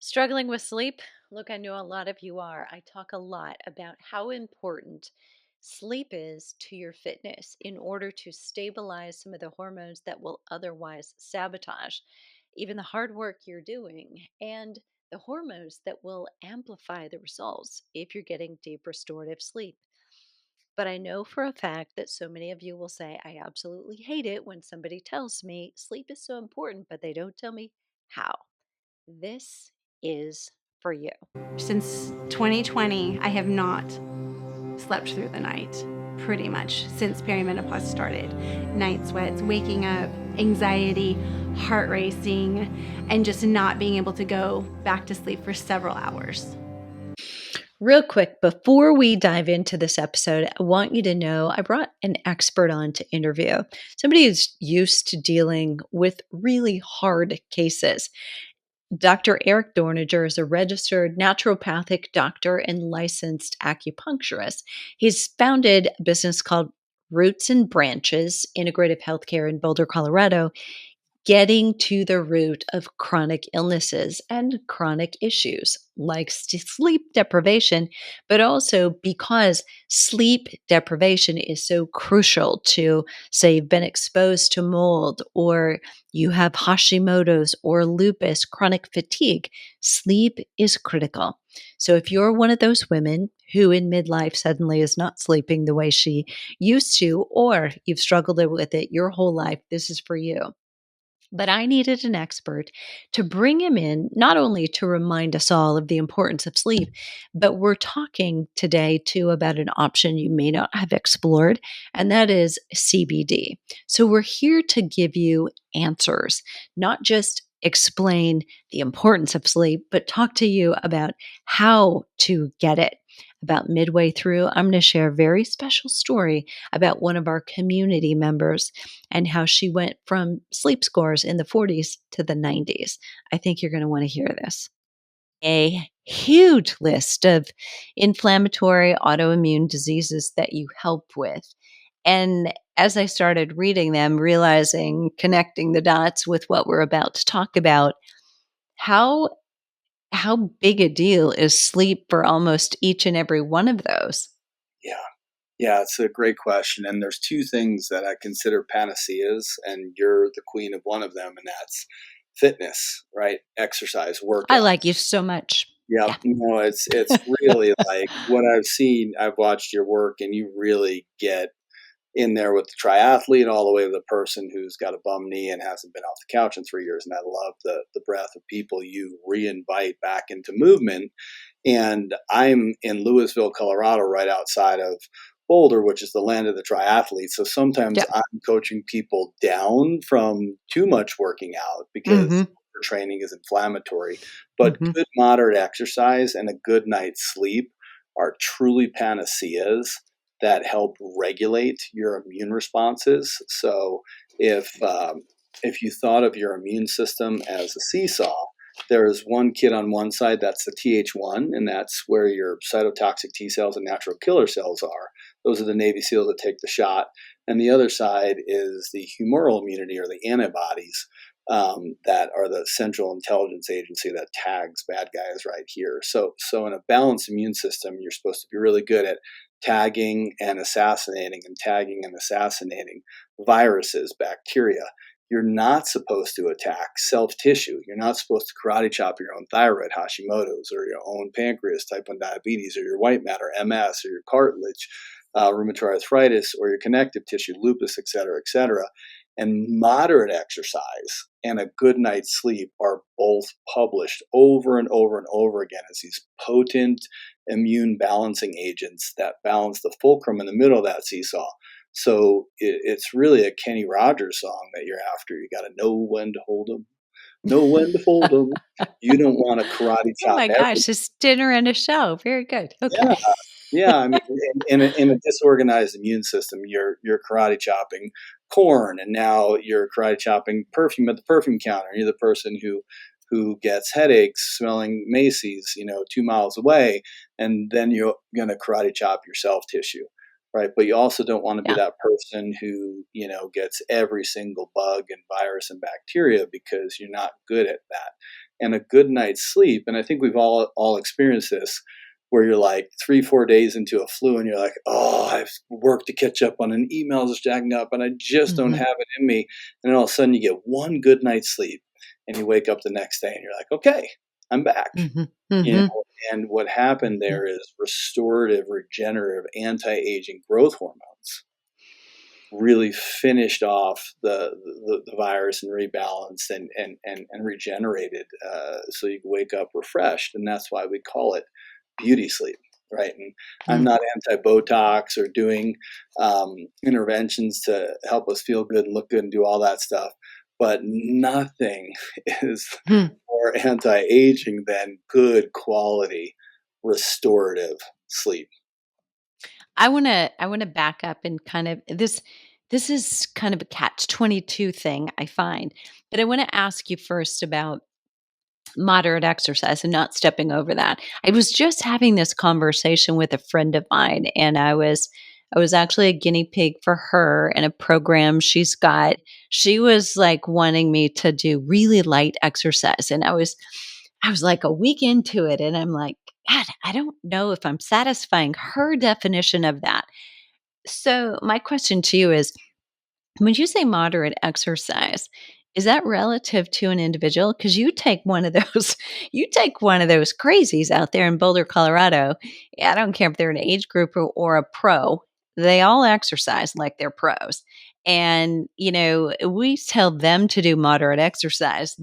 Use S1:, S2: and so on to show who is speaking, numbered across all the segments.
S1: Struggling with sleep? Look, I know a lot of you are. I talk a lot about how important sleep is to your fitness in order to stabilize some of the hormones that will otherwise sabotage even the hard work you're doing and the hormones that will amplify the results if you're getting deep restorative sleep. But I know for a fact that so many of you will say, I absolutely hate it when somebody tells me sleep is so important, but they don't tell me how. This is for you.
S2: Since 2020, I have not slept through the night, pretty much since perimenopause started. Night sweats, waking up, anxiety, heart racing, and just not being able to go back to sleep for several hours.
S1: Real quick, before we dive into this episode, I want you to know I brought an expert on to interview, somebody who's used to dealing with really hard cases. Dr. Eric Dorniger is a registered naturopathic doctor and licensed acupuncturist. He's founded a business called Roots and Branches Integrative Healthcare in Boulder, Colorado, getting to the root of chronic illnesses and chronic issues like sleep deprivation, but also because sleep deprivation is so crucial to, say, you've been exposed to mold or you have Hashimoto's or lupus, chronic fatigue, sleep is critical. So if you're one of those women who in midlife suddenly is not sleeping the way she used to, or you've struggled with it your whole life, this is for you. But I needed an expert to bring him in, not only to remind us all of the importance of sleep, but we're talking today too about an option you may not have explored, and that is CBD. So we're here to give you answers, not just explain the importance of sleep, but talk to you about how to get it. About midway through, I'm going to share a very special story about one of our community members and how she went from sleep scores in the 40s to the 90s. I think you're going to want to hear this. A huge list of inflammatory autoimmune diseases that you help with. And as I started reading them, realizing, connecting the dots with what we're about to talk about, how how big a deal is sleep for almost each and every one of those?
S3: Yeah. Yeah, it's a great question. And there's two things that I consider panaceas, and you're the queen of one of them, and that's fitness, right? Exercise,
S1: I
S3: workout.
S1: like you so much.
S3: Yep.
S1: Yeah.
S3: No, it's really like what I've seen. I've watched your work, and you really get in there with the triathlete all the way to the person who's got a bum knee and hasn't been off the couch in 3 years. And I love the breadth of people you re-invite back into movement. And I'm in Louisville, Colorado, right outside of Boulder, which is the land of the triathlete. So sometimes
S1: Yeah.
S3: I'm coaching people down from too much working out because
S1: Mm-hmm.
S3: training is inflammatory. But
S1: Mm-hmm.
S3: good moderate exercise and a good night's sleep are truly panaceas that help regulate your immune responses. So if you thought of your immune system as a seesaw, there's one kid on one side, that's the Th1, and that's where your cytotoxic T cells and natural killer cells are. Those are the Navy SEALs that take the shot. And the other side is the humoral immunity, or the antibodies, that are the central intelligence agency that tags bad guys right here. So in a balanced immune system, you're supposed to be really good at tagging and assassinating viruses, bacteria. You're not supposed to attack self tissue. You're not supposed to karate chop your own thyroid, Hashimoto's, or your own pancreas, type 1 diabetes, or your white matter, MS, or your cartilage, rheumatoid arthritis, or your connective tissue, lupus, et cetera, et cetera. And moderate exercise and a good night's sleep are both published over and over and over again as these potent immune balancing agents that balance the fulcrum in the middle of that seesaw. So it's really a Kenny Rogers song that you're after. You got to know when to hold them, know when to fold them. You don't want to karate
S1: Oh
S3: chop
S1: my
S3: everything.
S1: gosh, it's dinner and a show. Very good.
S3: Yeah,
S1: Okay.
S3: yeah. I mean, in a disorganized immune system, you're karate chopping corn, and now you're karate chopping perfume at the perfume counter. You're the person who gets headaches smelling Macy's, 2 miles away, and then you're gonna karate chop your self tissue, right? But you also don't want to be
S1: Yeah.
S3: that person who gets every single bug and virus and bacteria, because you're not good at that. and a good night's sleep. And I think we've all experienced this, where you're like 3-4 days into a flu and you're like, oh, I've worked to catch up on an email that's stacking up and I just don't
S1: Mhm.
S3: have it in me. And then all of a sudden you get one good night's sleep and you wake up the next day and you're like, okay, I'm back.
S1: Mhm.
S3: You
S1: Mhm.
S3: know, and what happened
S1: Mhm.
S3: there is restorative, regenerative, anti-aging growth hormones really finished off the virus and rebalanced and regenerated, so you can wake up refreshed. And that's why we call it beauty sleep, right? And I'm
S1: Mm.
S3: not anti-Botox or doing interventions to help us feel good and look good and do all that stuff, but nothing is
S1: Hmm.
S3: more anti-aging than good quality restorative sleep.
S1: I wanna back up and kind of this is kind of a catch-22 thing I find, but I wanna ask you first about moderate exercise and not stepping over that. I was just having this conversation with a friend of mine, and I was actually a guinea pig for her in a program she's got. She was, like, wanting me to do really light exercise, and I was, like, a week into it, and I'm like, "God, I don't know if I'm satisfying her definition of that." So, my question to you is, when you say moderate exercise, is that relative to an individual? Because you take one of those you take one of those crazies out there in Boulder, Colorado. I don't care if they're an age group or a pro, they all exercise like they're pros. And, we tell them to do moderate exercise.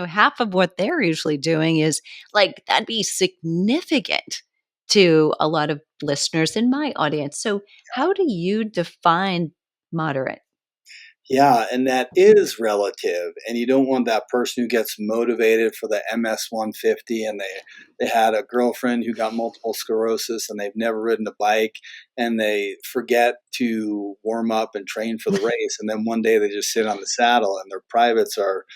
S1: Half of what they're usually doing is like that'd be significant to a lot of listeners in my audience. So, how do you define moderate?
S3: Yeah, and that is relative, and you don't want that person who gets motivated for the MS 150 and they had a girlfriend who got multiple sclerosis and they've never ridden a bike and they forget to warm up and train for the race, and then one day they just sit on the saddle and their privates are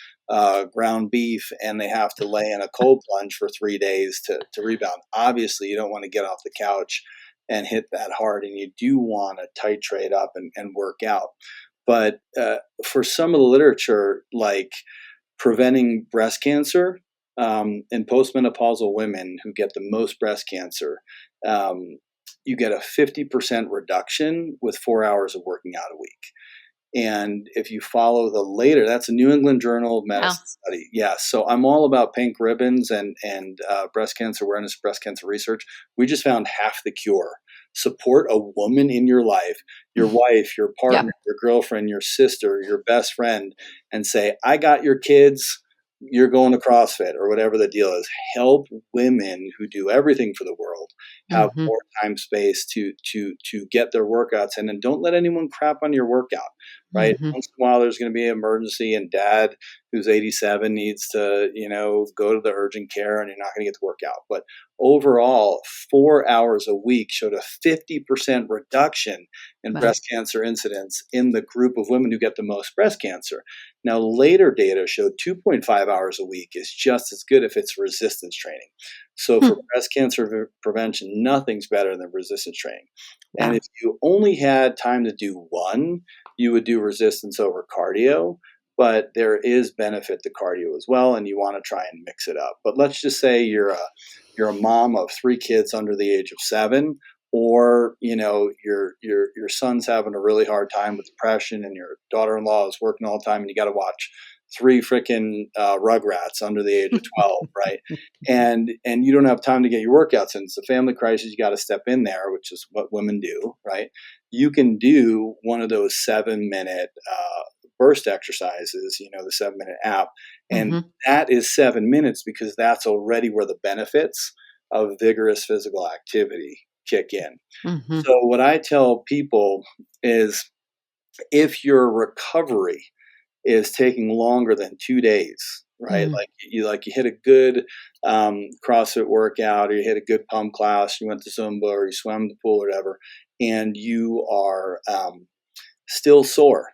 S3: ground beef and they have to lay in a cold plunge for 3 days to rebound. Obviously, you don't want to get off the couch and hit that hard, and you do want to titrate up and work out. But for some of the literature, like preventing breast cancer in postmenopausal women who get the most breast cancer, um, you get a 50% reduction with 4 hours of working out a week. And if you follow the later, that's a New England Journal of
S1: Wow.
S3: Medicine study. Yeah, so I'm all about pink ribbons and breast cancer awareness, breast cancer research. We just found half the cure. Support a woman in your life, your wife, your partner,
S1: Yep.
S3: your girlfriend, your sister, your best friend, and say, "I got your kids. You're going to CrossFit or whatever the deal is." Help women who do everything for the world have
S1: Mhm.
S3: more time space to get their workouts in, and don't let anyone crap on your workout, right?
S1: Mhm.
S3: Once in a while, there's going to be an emergency, and dad, who's 87, needs to, go to the urgent care, and you're not going to get to work out. But overall, 4 hours a week showed a 50% reduction in
S1: Wow.
S3: breast cancer incidence in the group of women who get the most breast cancer. Now, later data showed 2.5 hours a week is just as good if it's resistance training. So, for
S1: Hmm.
S3: breast cancer prevention, nothing's better than resistance training. And
S1: Wow.
S3: if you only had time to do one, you would do resistance over cardio, but there is benefit to cardio as well, and you want to try and mix it up. But let's just say you're a mom of 3 kids under the age of 7, or your son's having a really hard time with depression, and your daughter-in-law is working all the time, and you got to watch three freaking Rugrats under the age of 12, right? And you don't have time to get your workouts in. It's a family crisis. You got to step in there, which is what women do, right? You can do one of those 7-minute burst exercises, the 7-minute app. And
S1: Mhm.
S3: that is 7 minutes because that's already where the benefits of vigorous physical activity kick in.
S1: Mhm.
S3: So, what I tell people is if your recovery is taking longer than 2 days, right?
S1: Mm.
S3: Like you hit a good CrossFit workout, or you hit a good pump class, you went to Zumba, or you swam the pool, or whatever, and you are still sore,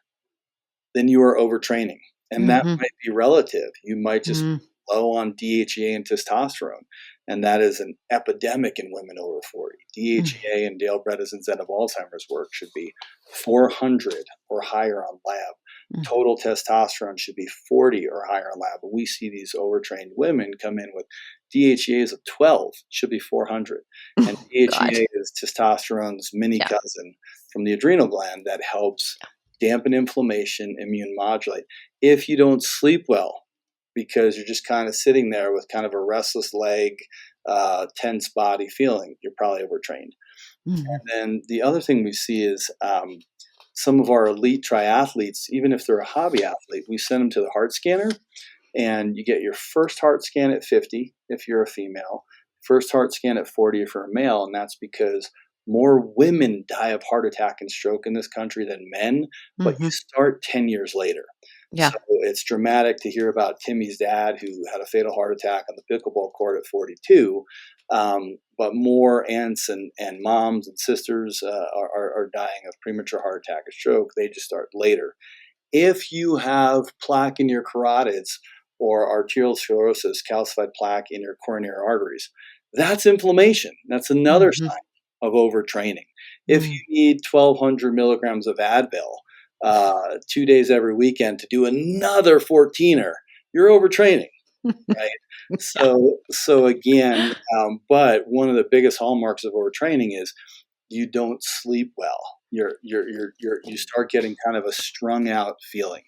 S3: then you are overtraining. And that
S1: Mhm.
S3: might be relative. You might just
S1: Mm.
S3: be low on DHEA and testosterone. And that is an epidemic in women over 40.
S1: Mm.
S3: DHEA and Dale Bredesen's end of Alzheimer's work should be 400 or higher on lab.
S1: Mm.
S3: Total testosterone should be 40 or higher in lab. But we see these overtrained women come in with DHEAs of 12, should be 400. And
S1: God.
S3: DHEA is testosterone's mini
S1: Yeah.
S3: cousin from the adrenal gland that helps dampen inflammation, immune modulate. If you don't sleep well, because you're just kind of sitting there with kind of a restless leg, tense body feeling, you're probably overtrained.
S1: Mhm.
S3: And then the other thing we see is some of our elite triathletes, even if they're a hobby athlete, we send them to the heart scanner, and you get your first heart scan at 50 if you're a female, first heart scan at 40 if you're a male, and that's because more women die of heart attack and stroke in this country than men, but you
S1: Mhm.
S3: start 10 years later. So
S1: Yeah.
S3: it's dramatic to hear about Timmy's dad who had a fatal heart attack on the pickleball court at 42. But more aunts and moms and sisters are dying of premature heart attack or stroke. They just start later. If you have plaque in your carotids or arterial sclerosis, calcified plaque in your coronary arteries, that's inflammation. That's another
S1: Mhm.
S3: sign of overtraining. If you
S1: Mm.
S3: need 1,200 milligrams of Advil 2 days every weekend to do another 14er, you're overtraining, right?
S1: Yeah.
S3: So again, but one of the biggest hallmarks of overtraining is you don't sleep well. You start getting kind of a strung out feeling.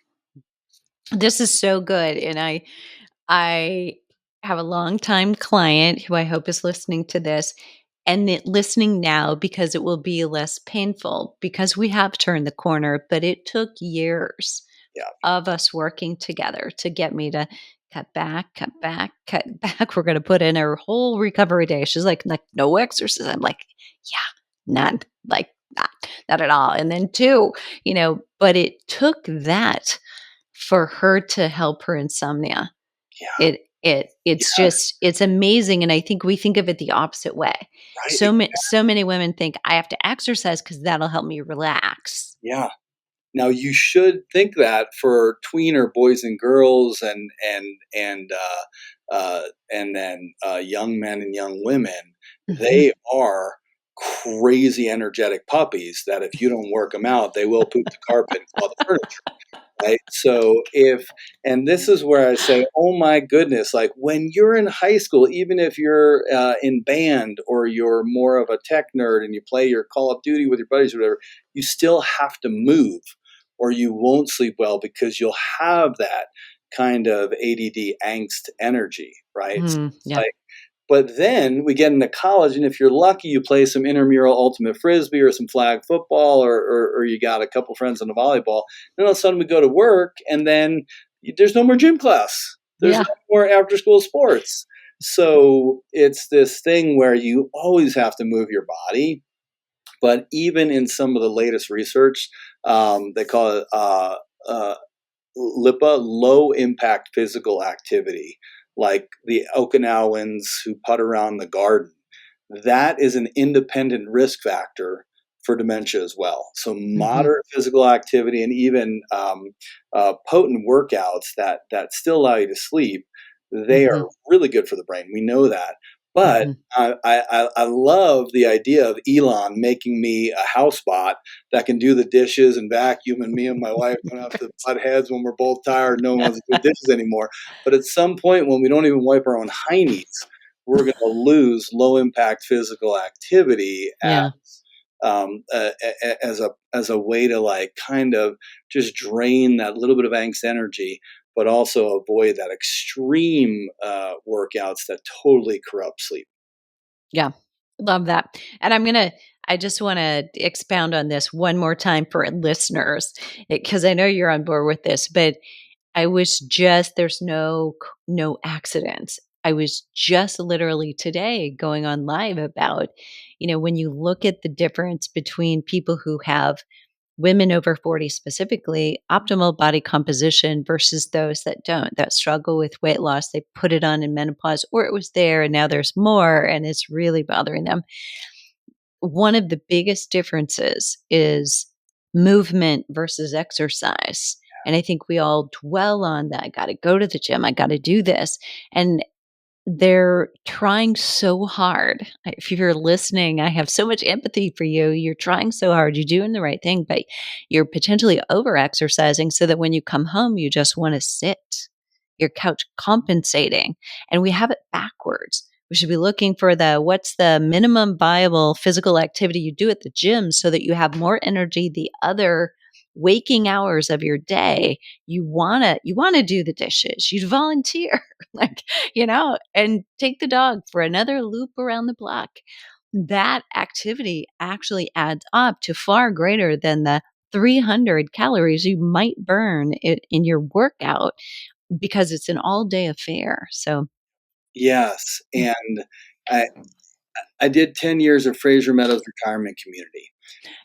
S1: This is so good, and I have a longtime client who I hope is listening to this and listening now because it will be less painful because we have turned the corner, but it took years
S3: Yeah,
S1: of us working together to get me to cut back, cut back, cut back. We're going to put in a whole recovery day. She's like no exercise. I'm like, yeah, none, like not at all. And then two, but it took that for her to help her insomnia.
S3: yeah,
S1: It's
S3: yes,
S1: just it's amazing, and I think we think of it the opposite way.
S3: right,
S1: So many women think, "I have to exercise because 'cause that'll help me relax."
S3: yeah. Now you should think that for tweener boys and girls and then young men and young women,
S1: Mhm.
S3: they are crazy energetic puppies that if you don't work them out, they will poop the carpet and claw the furniture. Right? So and this is where I say, oh my goodness, like when you're in high school, even if you're in band or you're more of a tech nerd and you play your Call of Duty with your buddies or whatever, you still have to move or you won't sleep well because you'll have that kind of ADD angst energy, right? So
S1: Mm,
S3: it's
S1: yeah.
S3: like, but then we get into college, and if you're lucky, you play some intramural ultimate frisbee or some flag football, or you got a couple friends on the volleyball. Then all of a sudden we go to work, and then there's no more gym class. There's
S1: Yeah.
S3: no more after school sports. So it's this thing where you always have to move your body. But even in some of the latest research, they call it uh, LIPA, low impact physical activity, like the Okinawans who putt around the garden. That is an independent risk factor for dementia as well. So
S1: Mhm.
S3: moderate physical activity and even potent workouts that still allow you to sleep, they are
S1: Mhm.
S3: really good for the brain. We know that. But
S1: Mhm.
S3: I love the idea of Elon making me a housebot that can do the dishes and vacuum, and me and my wife don't have to butt heads when we're both tired. No one wants to do the dishes anymore. But at some point, when we don't even wipe our own heinies, we're going to lose low impact physical activity
S1: Yeah.
S3: as a way to like kind of just drain that little bit of angst energy, but also avoid that extreme workouts that totally corrupt sleep.
S1: Yeah. Love that. And I just wanna expound on this one more time for listeners, because I know you're on board with this, but I was just there's no accidents. I was just literally today going on live about, when you look at the difference between people who have women over 40 specifically, optimal body composition versus those that don't, that struggle with weight loss. They put it on in menopause or it was there and now there's more and it's really bothering them. One of the biggest differences is movement versus exercise. And I think we all dwell on that. I got to go to the gym. I got to do this. And they're trying so hard. If you're listening, I have so much empathy for you. You're trying so hard. You're doing the right thing, but you're potentially over exercising so that when you come home, you just want to sit. You're couch compensating. And we have it backwards. We should be looking for what's the minimum viable physical activity you do at the gym so that you have more energy the other waking hours of your day. You want to do the dishes. You'd volunteer. Like, and take the dog for another loop around the block. That activity actually adds up to far greater than the 300 calories you might burn in your workout because it's an all day affair. So,
S3: Yes, and I I did 10 years of Fraser Meadows Retirement Community,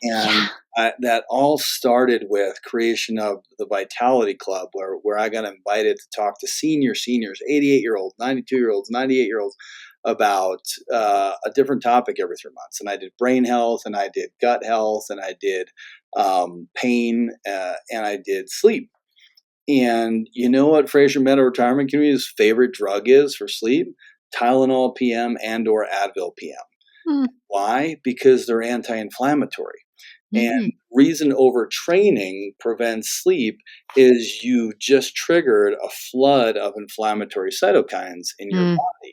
S3: and
S1: yeah.
S3: that all started with creation of the Vitality Club, where I got invited to talk to seniors, 88-year-olds, 92-year-olds, 98-year-olds, about a different topic every 3 months. And I did brain health, and I did gut health, and I did pain, and I did sleep. And you know what Fraser Meadow Retirement Community's favorite drug is for sleep? Tylenol PM and or Advil PM.
S1: Mm,
S3: Why? Because they're anti-inflammatory. And
S1: mm,
S3: reason overtraining prevents sleep is you just triggered a flood of inflammatory cytokines in your
S1: mm,
S3: body.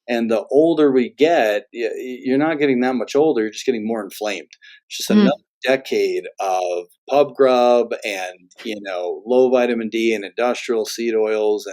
S3: And the older we get, you're not getting that much older, you're just getting more inflamed. It's just another
S1: mm,
S3: decade of pub grub and, low vitamin D and industrial seed oils.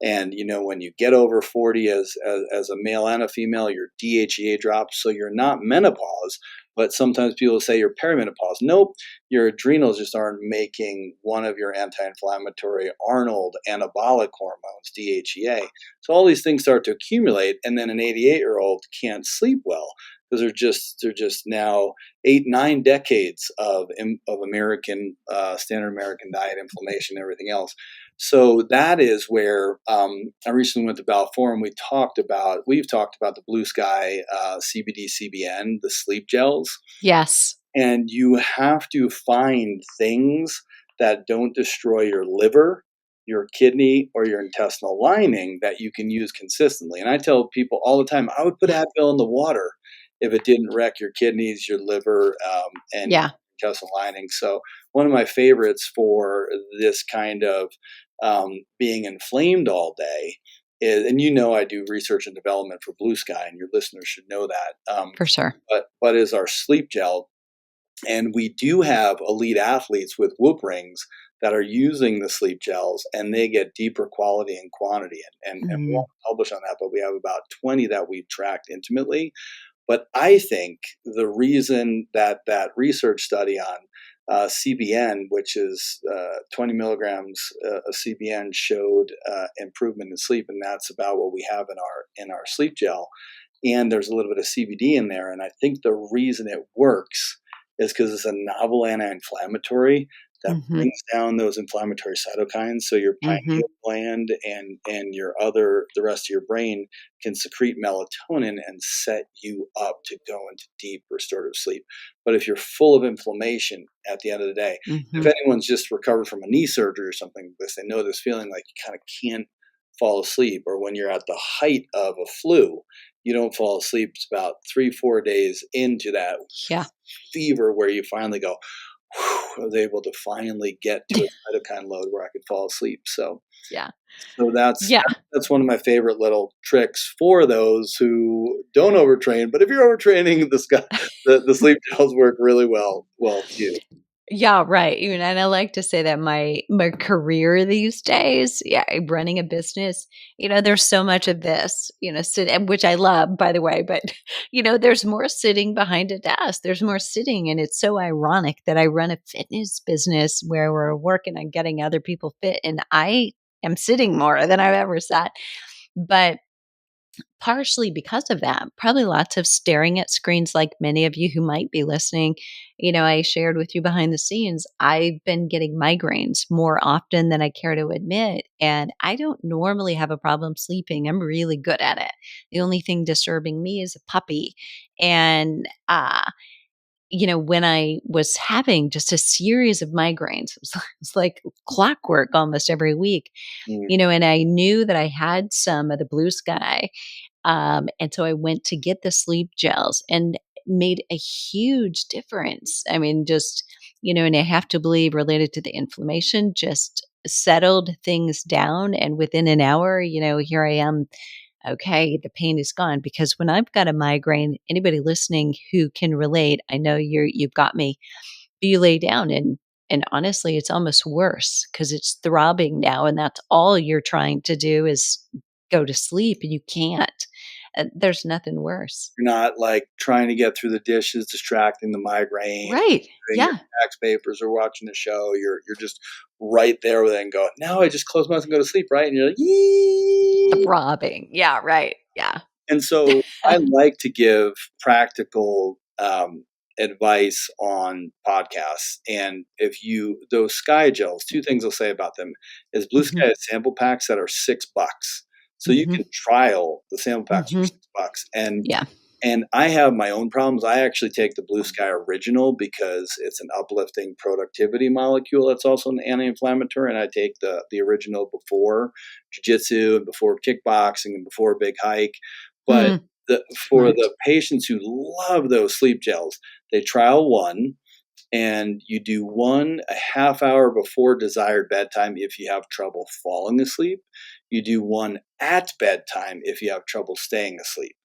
S3: And when you get over 40 as a male and a female, your DHEA drops. So you're not menopause, but sometimes people say you're perimenopause. Nope, your adrenals just aren't making one of your anti-inflammatory Arnold anabolic hormones, DHEA. So all these things start to accumulate, and then an 88-year-old can't sleep well because they're just now 8-9 decades of American standard American diet, inflammation, everything else. So that is where I recently went to Balfour, and we've talked about the Blue Sky CBD CBN, the sleep gels,
S1: yes.
S3: and you have to find things that don't destroy your liver, your kidney, or your intestinal lining that you can use consistently. And I tell people all the time, I would put Advil in the water if it didn't wreck your kidneys, your liver, and
S1: Yeah.
S3: intestinal lining. So one of my favorites for this kind of being inflamed all day is, and I do research and development for Blue Sky, and your listeners should know that.
S1: For sure.
S3: But is our sleep gel, and we do have elite athletes with Whoop rings that are using the sleep gels, and they get deeper quality and quantity. And we
S1: Mm,
S3: won't publish on that, but we have about 20 that we've tracked intimately. But I think the reason that research study on CBN, which is 20 milligrams of CBN, showed improvement in sleep, and that's about what we have in our sleep gel. And there's a little bit of CBD in there, and I think the reason it works is because it's a novel anti-inflammatory that
S1: mhm,
S3: brings down those inflammatory cytokines, so your
S1: mhm,
S3: pineal gland and the rest of your brain can secrete melatonin and set you up to go into deep restorative sleep. But if you're full of inflammation at the end of the day, if
S1: mhm.
S3: anyone's just recovered from a knee surgery or something, because they know this feeling like you kind of can't fall asleep, or when you're at the height of a flu, you don't fall asleep. It's about 3-4 days into that
S1: Yeah.
S3: fever where you finally go, I was able to finally get to a cytokine load where I could fall asleep. So,
S1: Yeah.
S3: so that's
S1: Yeah.
S3: that's one of my favorite little tricks for those who don't overtrain. But if you're overtraining, the sleep gels work really well too.
S1: Yeah, right. And I like to say that my career these days, yeah, running a business, there's so much of this, which I love, by the way, but there's more sitting behind a desk. There's more sitting, and it's so ironic that I run a fitness business where we're working on getting other people fit, and I am sitting more than I've ever sat. But partially because of that, probably lots of staring at screens like many of you who might be listening. I shared with you behind the scenes, I've been getting migraines more often than I care to admit. And I don't normally have a problem sleeping. I'm really good at it. The only thing disturbing me is a puppy. And when I was having just a series of migraines, it was like clockwork almost every week,
S3: Mm.
S1: and I knew that I had some of the blue sky. And so I went to get the sleep gels and made a huge difference. I mean, just, and I have to believe related to the inflammation, just settled things down. And within an hour, here I am. Okay, the pain is gone because when I've got a migraine, anybody listening who can relate, I know you've got me. You lay down and honestly, it's almost worse because it's throbbing now, and that's all you're trying to do is go to sleep, and you can't. There's nothing worse.
S3: You're not like trying to get through the dishes, distracting the migraine,
S1: Right.
S3: doing your
S1: Yeah.
S3: tax papers or watching the show. You're just right there with it and go, now I just close my eyes and go to sleep, right? And you're like, yee.
S1: Throbbing. Yeah, right. Yeah.
S3: And so I like to give practical advice on podcasts. And if those Sky gels, two things I'll say about them is Blue
S1: Mhm,
S3: Sky has sample packs that are $6. So you
S1: mhm,
S3: can trial the sample packs for
S1: mhm.
S3: $6. And I have my own problems. I actually take the Blue Sky Original because it's an uplifting productivity molecule that's also an anti-inflammatory. And I take the original before jiu-jitsu and before kickboxing and before a big hike. But
S1: Mm,
S3: for
S1: smart.
S3: the patients who love those sleep gels, they trial one and you do one a half hour before desired bedtime if you have trouble falling asleep. You do one at bedtime if you have trouble staying asleep.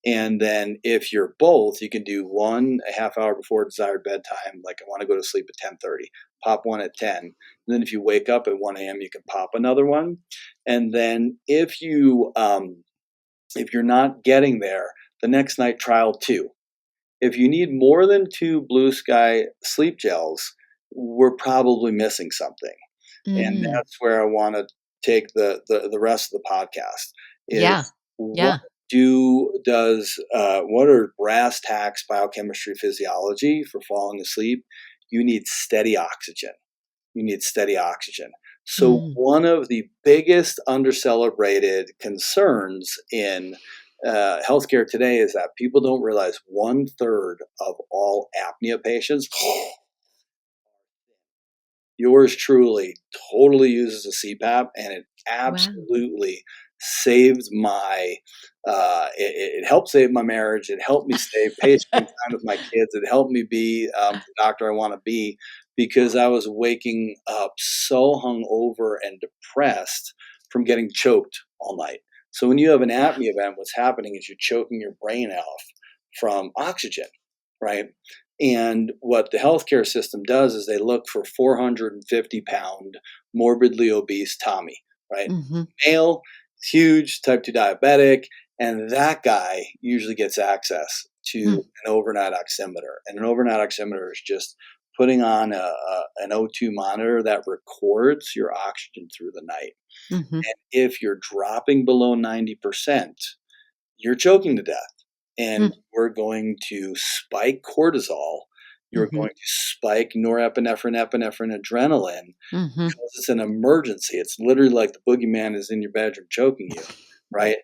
S3: And then if you're both, you can do one a half hour before desired bedtime, like I want to go to sleep at 10:30, pop one at 10. And then if you wake up at 1 a.m., you can pop another one. And then if you're not getting there, the next night trial two. If you need more than two Blue Sky sleep gels, we're probably missing something. And
S1: Mm,
S3: that's where I want to take the rest of the podcast
S1: yeah.
S3: is what
S1: Yeah.
S3: what are brass tacks biochemistry physiology for falling asleep? You need steady oxygen. You need steady oxygen. So
S1: Mm.
S3: one of the biggest undercelebrated concerns in healthcare today is that people don't realize 1/3 of all apnea patients. Yours truly totally uses a CPAP, and it
S1: Wow.
S3: absolutely saved my. It helped save my marriage. It helped me stay patient time with my kids. It helped me be the doctor I want to be because I was waking up so hungover and depressed from getting choked all night. So when you have an apnea event, what's happening is you're choking your brain off from oxygen, right? And what the healthcare system does is they look for 450-pound, morbidly obese Tommy, right?
S1: Mhm,
S3: Male, huge, type 2 diabetic, and that guy usually gets access to
S1: mm,
S3: an overnight oximeter. And an overnight oximeter is just putting on an O2 monitor that records your oxygen through the night.
S1: mhm,
S3: And if you're dropping below 90%, you're choking to death.
S1: mm,
S3: And we're going to spike cortisol. You're
S1: mhm,
S3: going to spike norepinephrine, epinephrine, adrenaline
S1: mhm.
S3: because it's an emergency. It's literally like the boogeyman is in your bedroom choking you, right?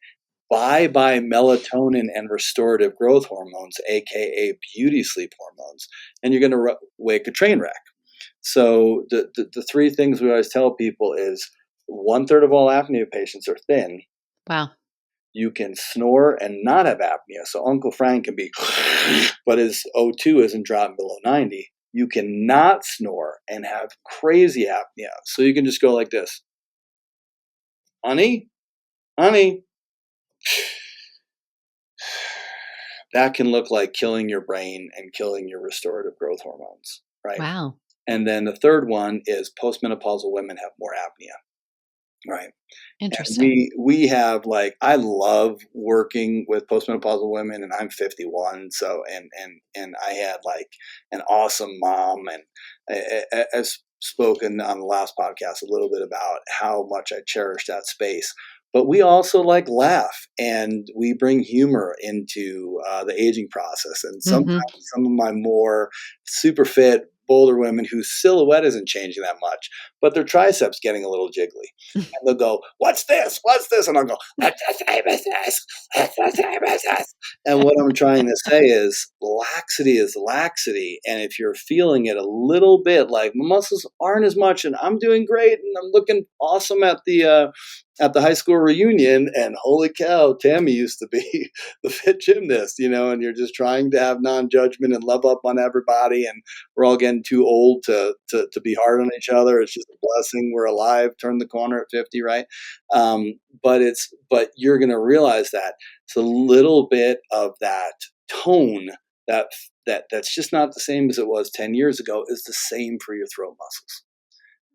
S3: Bye bye melatonin and restorative growth hormones, aka beauty sleep hormones, and you're going to wake a train wreck. So the three things we always tell people is 1/3 of all apnea patients are thin.
S1: Wow.
S3: You can snore and not have apnea. So Uncle Frank can be, but his O2 isn't dropping below 90. You cannot snore and have crazy apnea. So you can just go like this, honey, honey. That can look like killing your brain and killing your restorative growth hormones, right?
S1: Wow.
S3: And then the third one is postmenopausal women have more apnea, right? And
S1: Interesting.
S3: we have like I love working with postmenopausal women, and I'm 51, so and I had like an awesome mom, and I've spoken on the last podcast a little bit about how much I cherish that space. But we also like laugh, and we bring humor into the aging process. And sometimes
S1: Mhm.
S3: some of my more super fit, bolder women whose silhouette isn't changing that much, but their triceps getting a little jiggly and they'll go, "What's this? What's this?" And I'll go, "It's the same as this. It's the same as this." And what I'm trying to say is laxity is laxity. And if you're feeling it a little bit like my muscles aren't as much and I'm doing great and I'm looking awesome at the high school reunion, and holy cow, Tammy used to be the fit gymnast, and you're just trying to have non-judgment and love up on everybody, and we're all getting too old to be hard on each other. It's just a blessing we're alive, turn the corner at 50, right? But you're going to realize that it's a little bit of that tone that's just not the same as it was 10 years ago is the same for your throat muscles.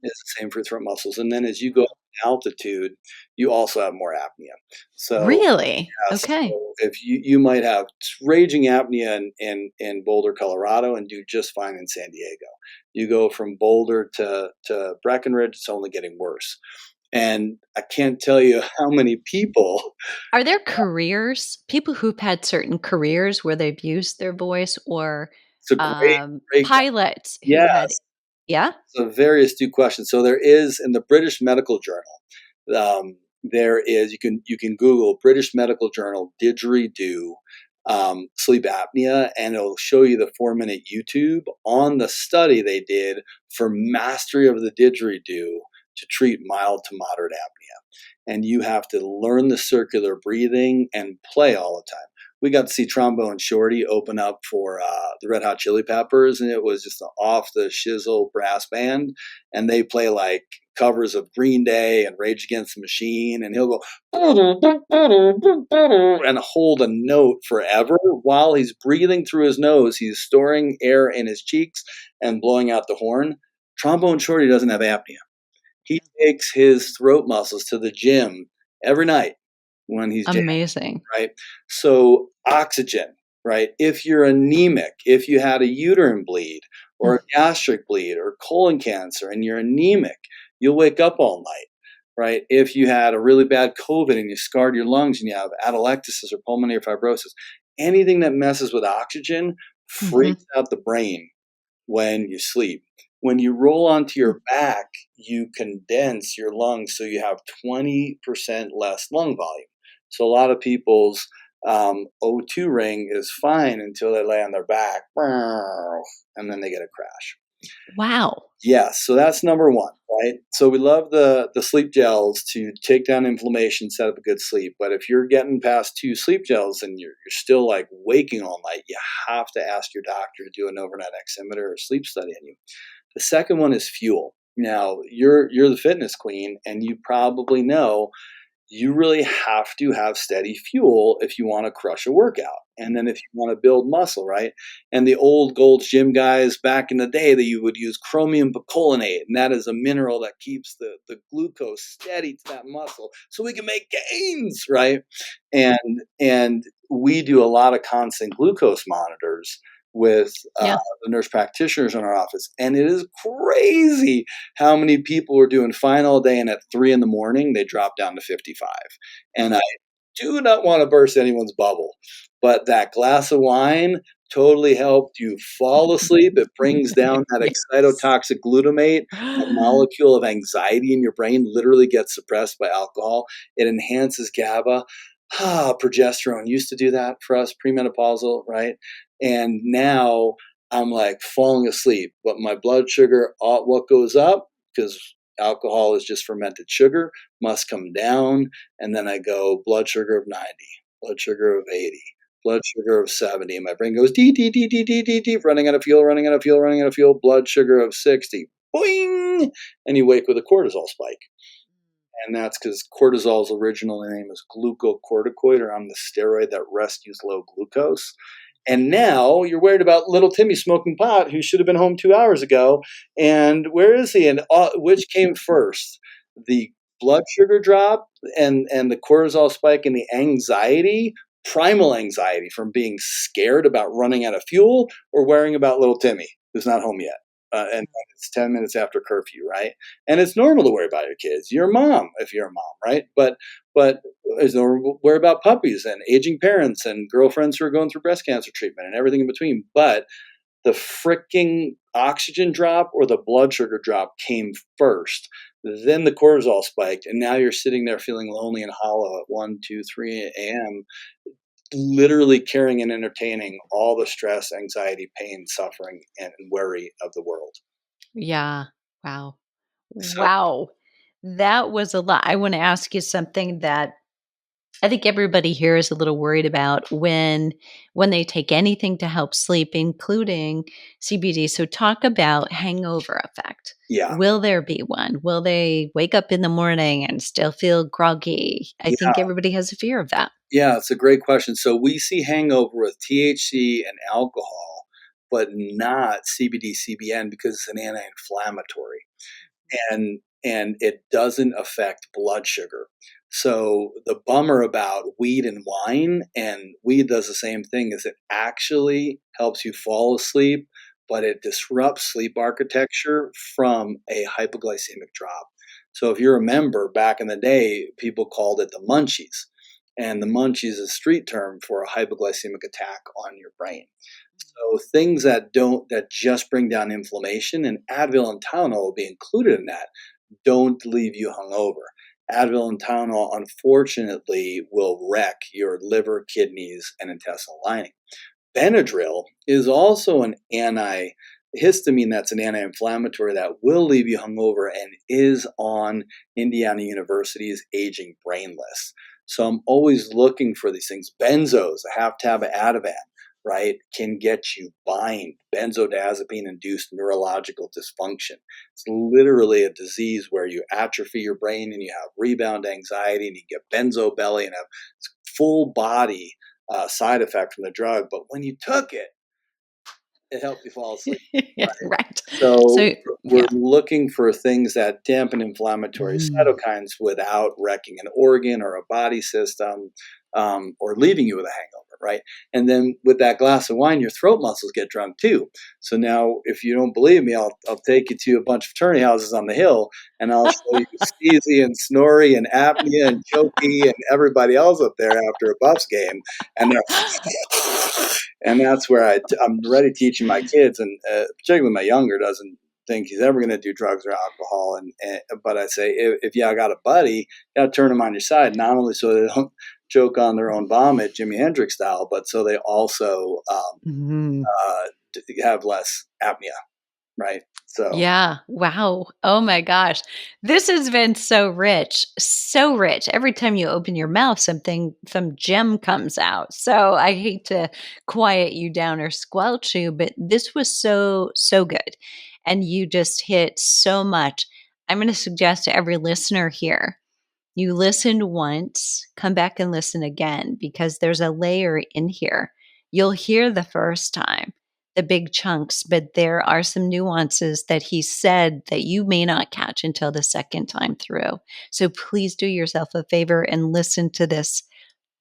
S3: It's the same for throat muscles. And then as you go up in altitude, you also have more apnea. So
S1: Really?
S3: yes,
S1: Okay.
S3: so if you might have raging apnea in Boulder, Colorado, and do just fine in San Diego. You go from Boulder to Breckenridge, it's only getting worse. And I can't tell you how many people.
S1: Are there careers, people who've had certain careers where they've used their voice, or
S3: It's a great,
S1: pilots who had
S3: yes.
S1: yeah?
S3: It's a very astute question. So there is in the British Medical Journal, there is you can Google British Medical Journal didgeridoo sleep apnea, and it'll show you the 4-minute YouTube on the study they did for mastery of the didgeridoo to treat mild to moderate apnea. And you have to learn the circular breathing and play all the time. We got to see Trombone Shorty open up for the Red Hot Chili Peppers, and it was just an off the shizzle brass band, and they play like covers of Green Day and Rage Against the Machine, and he'll go and hold a note forever while he's breathing through his nose. He's storing air in his cheeks and blowing out the horn. Trombone Shorty doesn't have apnea. He takes his throat muscles to the gym every night when he's jamming,
S1: Amazing.
S3: right? So oxygen, right? If you're anemic, if you had a uterine bleed or a gastric bleed or colon cancer and you're anemic, you'll wake up all night, right? If you had a really bad COVID and you scarred your lungs and you have atelectasis or pulmonary fibrosis, anything that messes with oxygen
S1: Mhm.
S3: freaks out the brain when you sleep. When you roll onto your back, you condense your lungs so you have 20% less lung volume. So a lot of people's O2 ring is fine until they lay on their back, and then they get a crash.
S1: Wow.
S3: Yes, so that's number one, right? So we love the sleep gels to take down inflammation, set up a good sleep. But if you're getting past 2 sleep gels and you're still like waking all night, you have to ask your doctor to do an overnight oximeter or sleep study on you. The second one is fuel. Now, you're the fitness queen, and you probably know you really have to have steady fuel if you want to crush a workout. And then if you want to build muscle, right? And the old Gold's Gym guys back in the day, that you would use chromium picolinate, and that is a mineral that keeps the glucose steady to that muscle so we can make gains, right? And we do a lot of constant glucose monitors with
S1: Yeah.
S3: the nurse practitioners in our office. And it is crazy how many people were doing fine all day, and at 3 in the morning, they drop down to 55. And I do not want to burst anyone's bubble, but that glass of wine totally helped you fall asleep. It brings down that
S1: Yes.
S3: excitotoxic glutamate, that molecule of anxiety in your brain literally gets suppressed by alcohol. It enhances GABA. Progesterone used to do that for us premenopausal, right? And now I'm like falling asleep, but my blood sugar, what goes up, because alcohol is just fermented sugar, must come down. And then I go blood sugar of 90, blood sugar of 80, blood sugar of 70. And my brain goes dee, dee, dee, dee, dee, dee, dee, running out of fuel, running out of fuel, running out of fuel, blood sugar of 60. Boing! And you wake with a cortisol spike. And that's because cortisol's original name is glucocorticoid, or on the steroid that rescues low glucose. And now you're worried about little Timmy smoking pot, who should have been home 2 hours ago. And where is he? And which came first? The blood sugar drop and the cortisol spike and the anxiety, primal anxiety from being scared about running out of fuel, or worrying about little Timmy, who's not home yet. And it's 10 minutes after curfew, right? And it's normal to worry about your kids. You're a mom if you're a mom, right? But there's no worry about puppies and aging parents and girlfriends who are going through breast cancer treatment and everything in between. But the freaking oxygen drop or the blood sugar drop came first. Then the cortisol spiked, and now you're sitting there feeling lonely and hollow at 1, 2, 3 a.m. literally carrying and entertaining all the stress, anxiety, pain, suffering, and worry of the world.
S1: Yeah. Wow.
S3: So,
S1: Wow. That was a lot. I want to ask you something that I think everybody here is a little worried about when they take anything to help sleep, including CBD. So talk about hangover effect.
S3: yeah,
S1: Will there be one? Will they wake up in the morning and still feel groggy? I think
S3: yeah,
S1: everybody has a fear of that.
S3: yeah, it's a great question. So we see hangover with THC and alcohol, but not CBD, CBN because it's an anti-inflammatory. And it doesn't affect blood sugar. So the bummer about weed and wine, and weed does the same thing, is it actually helps you fall asleep, but it disrupts sleep architecture from a hypoglycemic drop. So if you remember back in the day, people called it the munchies. And the munchies is a street term for a hypoglycemic attack on your brain. So things that just bring down inflammation, and Advil and Tylenol will be included in that, don't leave you hungover. Advil and Tylenol, unfortunately, will wreck your liver, kidneys, and intestinal lining. Benadryl is also an antihistamine that's an anti-inflammatory that will leave you hungover and is on Indiana University's aging brain list. So I'm always looking for these things. Benzos, a half tab of Ativan, right, can get you bind, benzodiazepine-induced neurological dysfunction. It's literally a disease where you atrophy your brain and you have rebound anxiety and you get benzo belly and have full body side effect from the drug. But when you took it, it helped you fall asleep.
S1: Yeah, right.
S3: So
S1: So,
S3: we're
S1: yeah.
S3: looking for things that dampen inflammatory
S1: Mm.
S3: cytokines without wrecking an organ or a body system, or leaving you with a hangover, right? And then with that glass of wine, your throat muscles get drunk too. So now, if you don't believe me, I'll take you to a bunch of fraternity houses on the hill, and I'll show you Steezy and Snorri and Apnea and Choky and everybody else up there after a Buffs game, and they're and that's where I'm already teaching my kids, and particularly my younger doesn't think he's ever going to do drugs or alcohol. And but I say, if you got a buddy, you got to turn them on your side, not only so they don't choke on their own vomit, Jimi Hendrix style, but so they also
S1: Mhm.
S3: have less apnea, right? So
S1: Yeah. Wow. Oh my gosh. This has been so rich. So rich. Every time you open your mouth, some gem comes out. So I hate to quiet you down or squelch you, but this was so, so good. And you just hit so much. I'm going to suggest to every listener here, you listened once, come back and listen again because there's a layer in here. You'll hear the first time, the big chunks, but there are some nuances that he said that you may not catch until the second time through. So please do yourself a favor and listen to this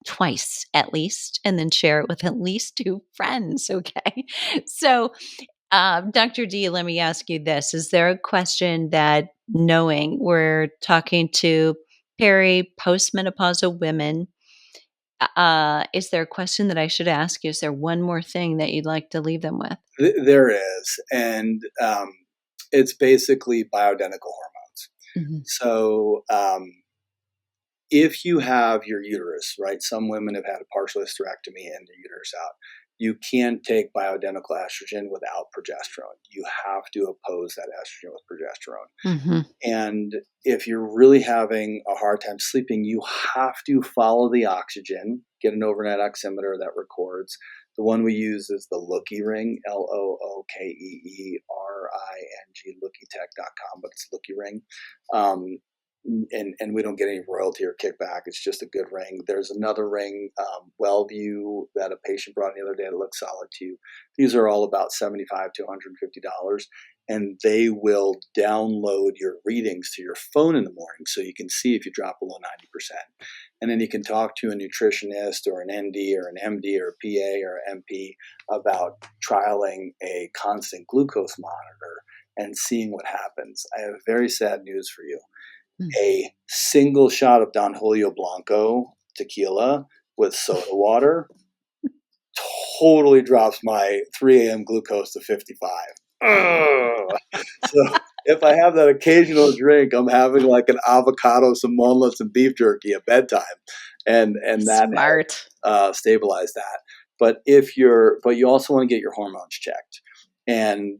S1: twice at least, and then share it with at least two friends. Okay. So Dr. D, let me ask you this. Is there a question that, knowing we're talking to postmenopausal women, is there a question that I should ask you? Is there one more thing that you'd like to leave them with?
S3: there is, and it's basically bioidentical hormones.
S1: Mhm.
S3: So if you have your uterus, right? Some women have had a partial hysterectomy and their uterus out. You can't take bioidentical estrogen without progesterone. You have to oppose that estrogen with progesterone.
S1: Mhm.
S3: And if you're really having a hard time sleeping, you have to follow the oxygen, get an overnight oximeter that records. The one we use is the Looky Ring, LOOKEERING, lookytech.com, but it's Looky Ring. And we don't get any royalty or kickback. It's just a good ring. There's another ring, Wellview, that a patient brought in the other day that looks solid too. These are all about $75 to $150, and they will download your readings to your phone in the morning so you can see if you drop below 90%. And then you can talk to a nutritionist or an ND or an MD or a PA or MP about trialing a constant glucose monitor and seeing what happens. I have very sad news for you.
S1: Mm.
S3: A single shot of Don Julio Blanco tequila with soda water totally drops my 3 a.m. glucose to 55. Ugh. So if I have that occasional drink, I'm having like an avocado, some walnuts, and beef jerky at bedtime. and that
S1: Smart.
S3: helps stabilize that. But you also want to get your hormones checked, and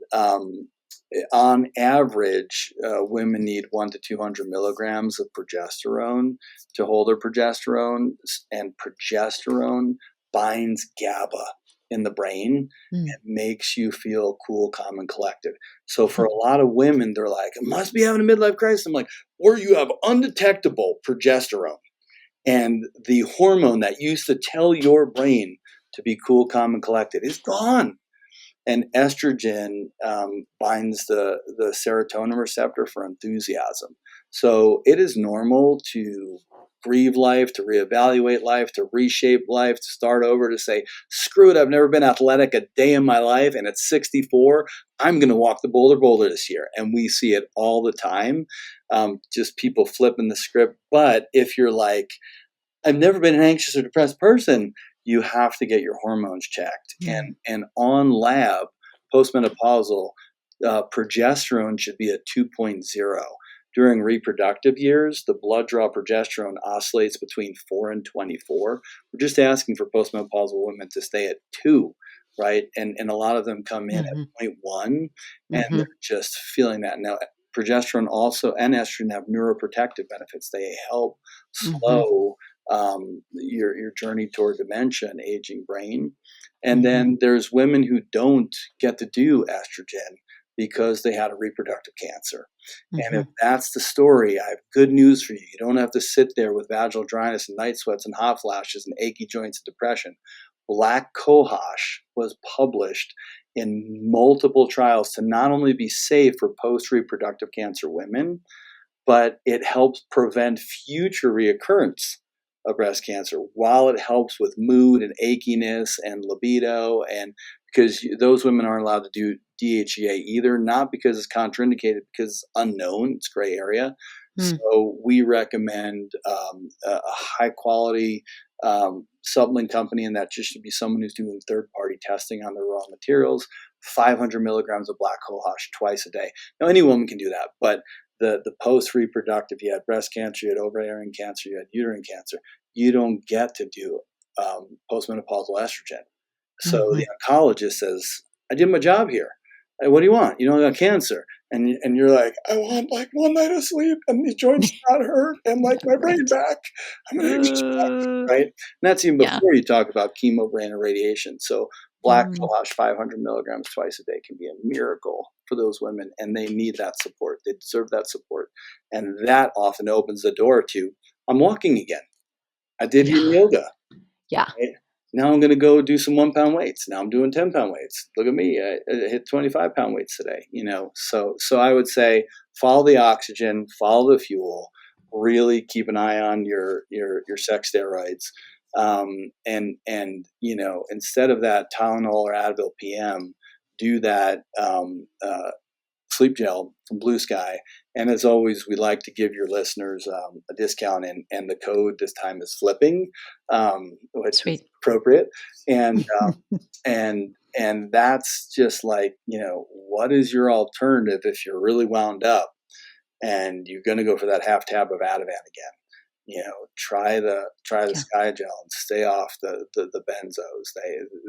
S3: on average, women need 1 to 200 milligrams of progesterone to hold their progesterone, and progesterone binds GABA in the brain.
S1: Mm.
S3: It makes you feel cool, calm, and collected. So for a lot of women, they're like, "I must be having a midlife crisis." I'm like, "Or you have undetectable progesterone, and the hormone that used to tell your brain to be cool, calm, and collected is gone." And estrogen binds the serotonin receptor for enthusiasm. So it is normal to grieve life, to reevaluate life, to reshape life, to start over, to say, screw it, I've never been athletic a day in my life, and at 64, I'm going to walk the Boulder this year. And we see it all the time, just people flipping the script. But if you're like, I've never been an anxious or depressed person, you have to get your hormones checked. And on lab, postmenopausal, progesterone should be at 2.0. During reproductive years, the blood draw progesterone oscillates between 4 and 24. We're just asking for postmenopausal women to stay at 2, right? And a lot of them come in at 0.1, and they're just feeling that. Now, progesterone also and estrogen have neuroprotective benefits. They help slow your journey toward dementia and aging brain. And then there's women who don't get to do estrogen because they had a reproductive cancer. And if that's the story, I have good news for you. You don't have to sit there with vaginal dryness and night sweats and hot flashes and achy joints and depression. Black cohosh was published in multiple trials to not only be safe for post-reproductive cancer women, but it helps prevent future reoccurrence of breast cancer, while it helps with mood and achiness and libido. And because those women aren't allowed to do DHEA either, not because it's contraindicated, because it's unknown, it's gray area. So we recommend a high quality supplement company, and that just should be someone who's doing third-party testing on their raw materials. 500 milligrams of black cohosh twice a day. Now, any woman can do that, but the post-reproductive, you had breast cancer, you had ovarian cancer, you had uterine cancer, you don't get to do postmenopausal estrogen. So the oncologist says, I did my job here. Hey, what do you want? You don't got cancer. And you're like, I want like 1 night of sleep and these joints not hurt and like my brain back. I'm an anxious wreck, right? And that's even before you talk about chemo, brain, and radiation. So black cohosh 500 milligrams twice a day can be a miracle for those women, and they need that support. They deserve that support. And that often opens the door to, I'm walking again. I did yoga.
S1: Yeah.
S3: Right? Now I'm going to go do some 1 pound weights. Now I'm doing 10 pound weights. Look at me. I hit 25 pound weights today, So I would say follow the oxygen, follow the fuel, really keep an eye on your sex steroids. And instead of that Tylenol or Advil PM, do that sleep gel from Blue Sky. And as always, we like to give your listeners a discount, and the code this time is flipping, which is appropriate. And and that's just like, what is your alternative if you're really wound up and you're going to go for that half tab of Ativan again? Try the Sky Gel and stay off the benzos.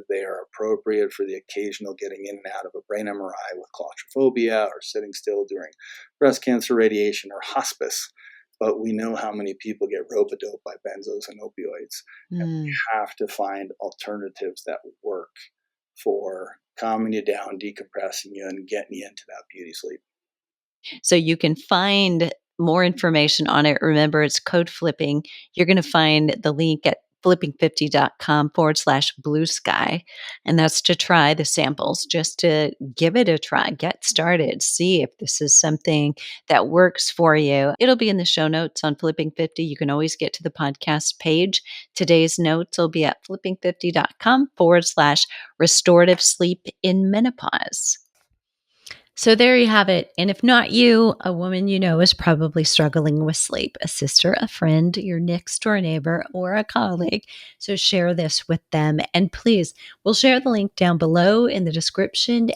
S3: They are appropriate for the occasional getting in and out of a brain MRI with claustrophobia or sitting still during breast cancer radiation or hospice. But we know how many people get rope-a-dope by benzos and opioids. And we have to find alternatives that work for calming you down, decompressing you, and getting you into that beauty sleep.
S1: So you can find more information on it. Remember, it's code flipping. You're going to find the link at flipping50.com/blue sky. And that's to try the samples, just to give it a try, get started, see if this is something that works for you. It'll be in the show notes on Flipping 50. You can always get to the podcast page. Today's notes will be at flipping50.com/restorative sleep in menopause. So there you have it. And if not you, a woman you know is probably struggling with sleep, a sister, a friend, your next door neighbor, or a colleague. So share this with them. And please, we'll share the link down below in the description